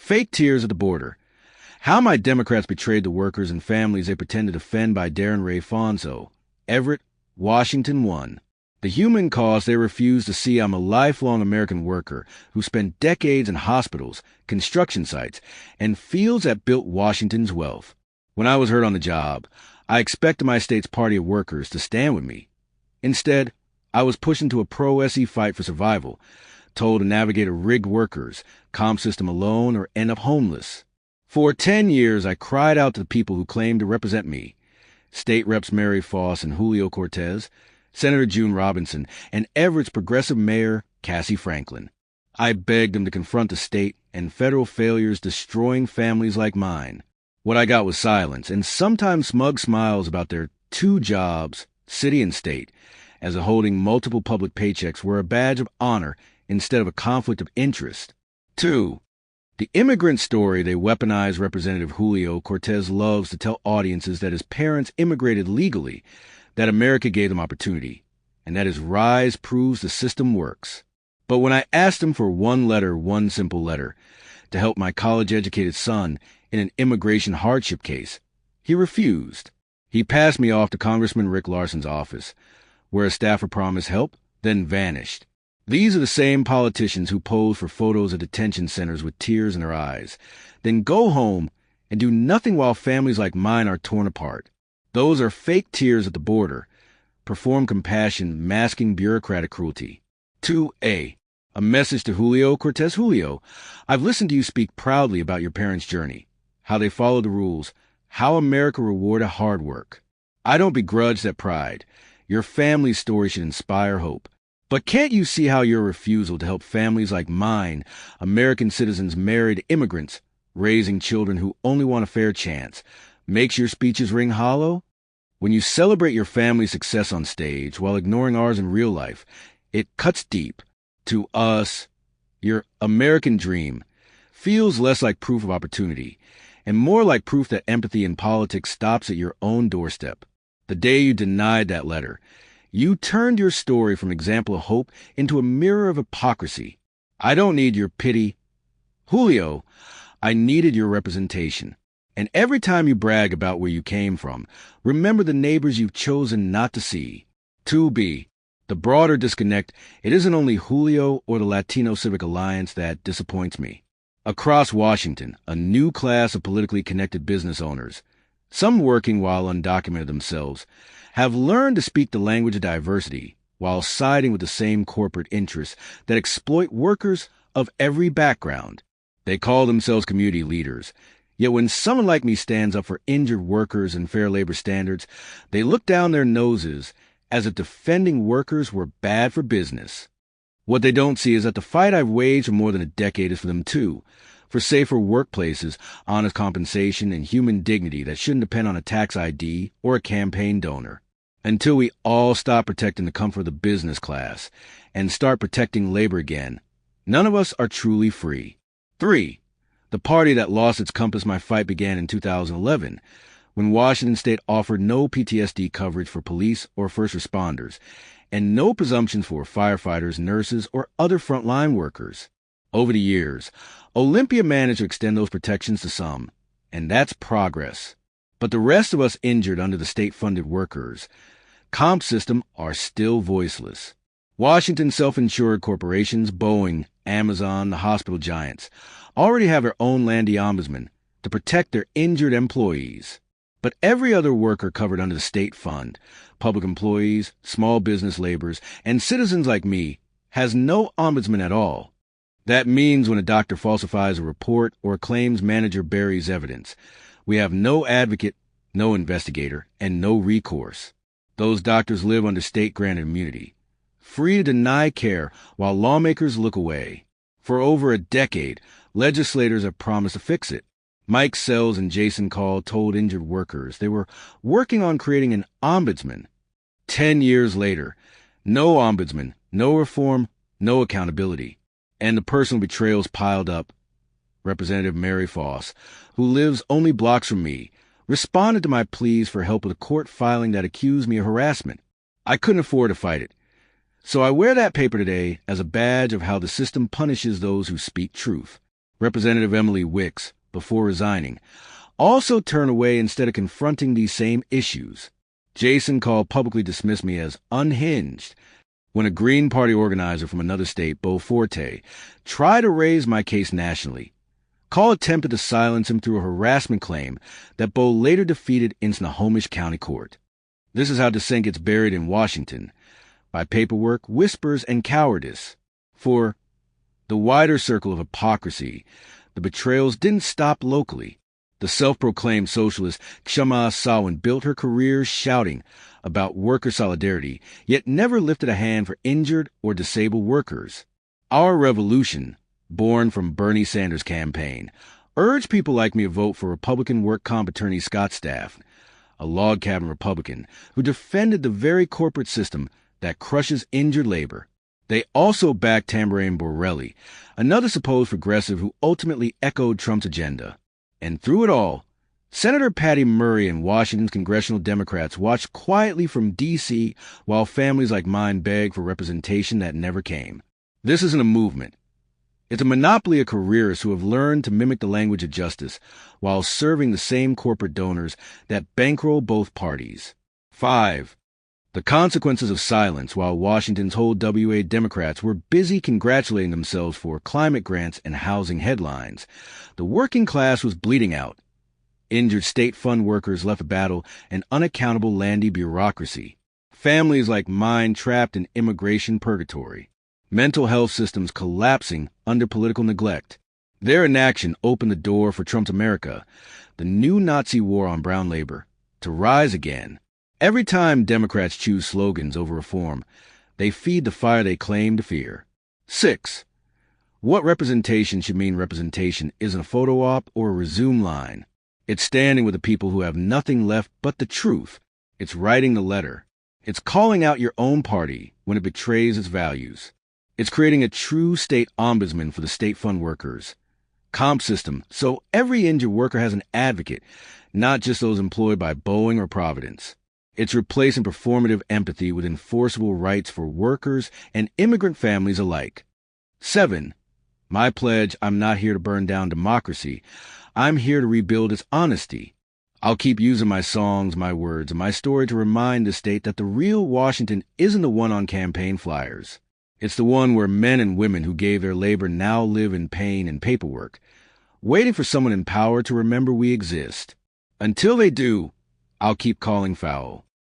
Fake tears at the border. How my Democrats betrayed the workers and families they pretend to defend by Darren Ray Fonso. Everett, Washington 1. The human cost they refuse to see. I'm a lifelong American worker who spent decades in hospitals, construction sites, and fields that built Washington's wealth. When I was hurt on the job, I expected my state's party of workers to stand with me. Instead, I was pushed into a pro-SE fight for survival, told to navigate a rigged workers' comp system alone or end up homeless. For 10 years, I cried out to the people who claimed to represent me, State Reps Mary Foss and Julio Cortez, Senator June Robinson, and Everett's progressive mayor, Cassie Franklin. I begged them to confront the state and federal failures destroying families like mine. What I got was silence and sometimes smug smiles about their 2 jobs, city and state, as if holding multiple public paychecks were a badge of honor instead of a conflict of interest. 2. The immigrant story they weaponize Representative Julio Cortez loves to tell audiences that his parents immigrated legally, that America gave them opportunity, and that his rise proves the system works. But when I asked him for one simple letter, to help my college-educated son in an immigration hardship case, he refused. He passed me off to Congressman Rick Larson's office, where a staffer promised help, then vanished. These are the same politicians who pose for photos at detention centers with tears in their eyes, then go home and do nothing while families like mine are torn apart. Those are fake tears at the border, performed compassion masking bureaucratic cruelty. 2A. A message to Julio Cortez. Julio, I've listened to you speak proudly about your parents' journey, how they followed the rules, how America rewarded hard work. I don't begrudge that pride. Your family's story should inspire hope. But can't you see how your refusal to help families like mine, American citizens married immigrants, raising children who only want a fair chance, makes your speeches ring hollow? When you celebrate your family's success on stage while ignoring ours in real life, it cuts deep. To us, your American dream feels less like proof of opportunity and more like proof that empathy in politics stops at your own doorstep. The day you denied that letter, you turned your story from example of hope into a mirror of hypocrisy. I don't need your pity. Julio, I needed your representation. And every time you brag about where you came from, remember the neighbors you've chosen not to see. 2B. The broader disconnect, it isn't only Julio or the Latino Civic Alliance that disappoints me. Across Washington, a new class of politically connected business owners, some working while undocumented themselves, have learned to speak the language of diversity while siding with the same corporate interests that exploit workers of every background. They call themselves community leaders, yet when someone like me stands up for injured workers and fair labor standards, they look down their noses as if defending workers were bad for business. What they don't see is that the fight I've waged for more than a decade is for them too, for safer workplaces, honest compensation, and human dignity that shouldn't depend on a tax ID or a campaign donor. Until we all stop protecting the comfort of the business class and start protecting labor again, none of us are truly free. 3. The party that lost its compass my fight began in 2011, when Washington State offered no PTSD coverage for police or first responders, and no presumptions for firefighters, nurses, or other frontline workers. Over the years, Olympia managed to extend those protections to some, and that's progress. But the rest of us injured under the state-funded workers' comp system are still voiceless. Washington self-insured corporations, Boeing, Amazon, the hospital giants, already have their own Landy Ombudsman to protect their injured employees. But every other worker covered under the state fund, public employees, small business laborers, and citizens like me, has no ombudsman at all. That means when a doctor falsifies a report or a claims manager buries evidence, we have no advocate, no investigator, and no recourse. Those doctors live under state-granted immunity, free to deny care while lawmakers look away. For over a decade, legislators have promised to fix it. Mike Sells and Jason Call told injured workers they were working on creating an ombudsman. 10 years later, no ombudsman, no reform, no accountability. And the personal betrayals piled up. Representative Mary Foss, who lives only blocks from me, responded to my pleas for help with a court filing that accused me of harassment. I couldn't afford to fight it. So I wear that paper today as a badge of how the system punishes those who speak truth. Representative Emily Wicks, before resigning, also turned away instead of confronting these same issues. Jason Call publicly dismissed me as unhinged when a Green Party organizer from another state, Bo Forte, tried to raise my case nationally. Call attempted to silence him through a harassment claim that Bo later defeated in Snohomish County Court. This is how dissent gets buried in Washington, by paperwork, whispers, and cowardice. For the wider circle of hypocrisy, the betrayals didn't stop locally. The self-proclaimed socialist Kshama Sawant built her career shouting about worker solidarity, yet never lifted a hand for injured or disabled workers. Our revolution, born from Bernie Sanders' campaign, urged people like me to vote for Republican work comp attorney Scott Staff, a log cabin Republican who defended the very corporate system that crushes injured labor. They also backed Tamborine Borrelli, another supposed progressive who ultimately echoed Trump's agenda. And through it all, Senator Patty Murray and Washington's congressional Democrats watched quietly from D.C. while families like mine begged for representation that never came. This isn't a movement. It's a monopoly of careerists who have learned to mimic the language of justice while serving the same corporate donors that bankroll both parties. 5. The consequences of silence while Washington's whole WA Democrats were busy congratulating themselves for climate grants and housing headlines. The working class was bleeding out. Injured state fund workers left to battle an unaccountable landy bureaucracy. Families like mine trapped in immigration purgatory. Mental health systems collapsing under political neglect. Their inaction opened the door for Trump's America, the new Nazi war on brown labor, to rise again. Every time Democrats choose slogans over reform, they feed the fire they claim to fear. 6. What representation should mean representation isn't a photo op or a resume line. It's standing with the people who have nothing left but the truth. It's writing the letter. It's calling out your own party when it betrays its values. It's creating a true state ombudsman for the state fund workers. Comp system, so every injured worker has an advocate, not just those employed by Boeing or Providence. It's replacing performative empathy with enforceable rights for workers and immigrant families alike. 7. My pledge, I'm not here to burn down democracy. I'm here to rebuild its honesty. I'll keep using my songs, my words, and my story to remind the state that the real Washington isn't the one on campaign flyers. It's the one where men and women who gave their labor now live in pain and paperwork, waiting for someone in power to remember we exist. Until they do, I'll keep calling foul.